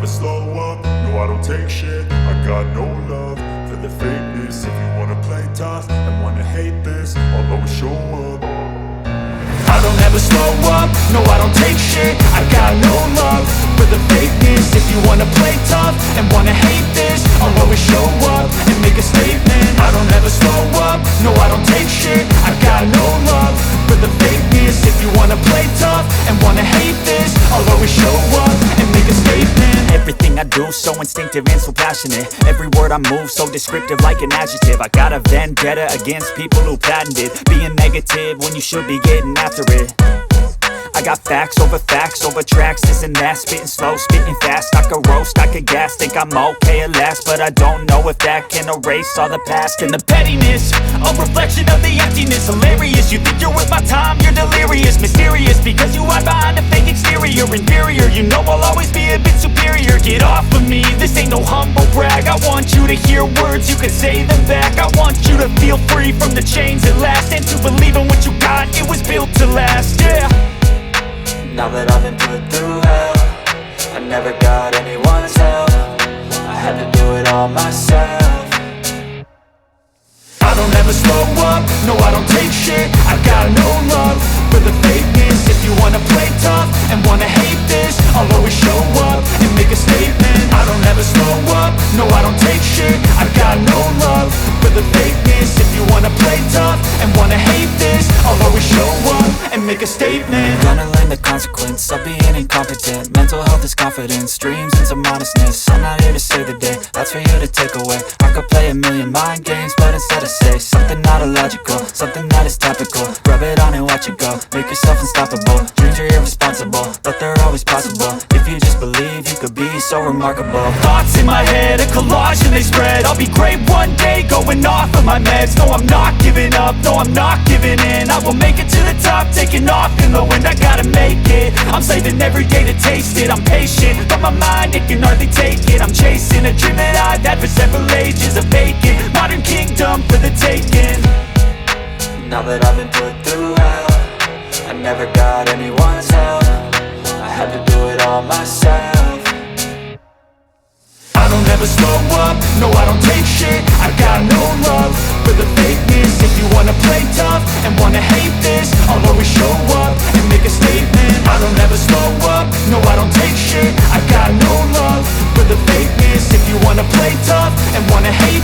slow up, no I don't take shit. I got no love for the fakeness. If you wanna play tough and wanna hate this, I'll always show up. I don't ever slow up, no I don't take shit. I got no love for the fakeness. If you wanna play tough and wanna hate this, I'll always show up and make a statement. I don't ever slow up, no I don't take shit. I got no love for the fakeness. If you wanna play tough and wanna hate this, I'll always show up and make a statement. Everything I do so instinctive and so passionate. Every word I move so descriptive like an adjective. I got a vendetta against people who patented being negative when you should be getting after it. I got facts over tracks, this and that. Spitting slow, spitting fast, I could roast, I could gas. Think I'm okay at last, but I don't know if that can erase all the past. And the pettiness, a reflection of the emptiness. Hilarious, you think you're worth my time, you're delirious. Mysterious, because you hide behind a fake exterior. Inferior, you know I'll always be a bit superior. Get off of me, this ain't no humble brag. I want you to hear words, you can say them back. I want you to feel free from the chains at last, and to believe in what you got, it was built to last, yeah. Now that I've been put through hell, I never got anyone's help. I had to do it all myself. I don't ever slow up, no I don't take shit. I got no love for the fakeness. If you wanna play tough and wanna hate this, I'll always show up and make a statement. I don't ever slow up, no I don't take shit. I got no love for the fakeness. If you wanna play tough and wanna hate this, I'll always show up and make a statement. Gonna learn the consequence of being incompetent. Mental health is confidence, dreams and some honestness. I'm not here to save the day, that's for you to take away. I could play a million mind games, but instead I say something not illogical, something that is topical. Rub it on and watch it go, make yourself unstoppable. Dreams are irresponsible, but they're always possible. If you just believe, you could be so remarkable. Thoughts in my head, a collage and they spread. I'll be great one day, going off of my meds. No, I'm not giving up, no, I'm not giving in. I will make it to the top, taking off in the wind. I gotta make it, I'm saving every day to taste it. I'm patient, but my mind, it can hardly take it. I'm chasing a dream that I've had for several ages. A vacant, modern kingdom for the taking. Now that I've been put through hell, I never got anyone's help. I had to do it all myself. I don't ever slow up, no I don't take shit. I got no love for the fakeness. If you wanna play tough and wanna hate this, I'll always show up and make a statement. I don't ever slow up, no I don't take shit. I got no love for the fakeness. If you wanna play tough and wanna hate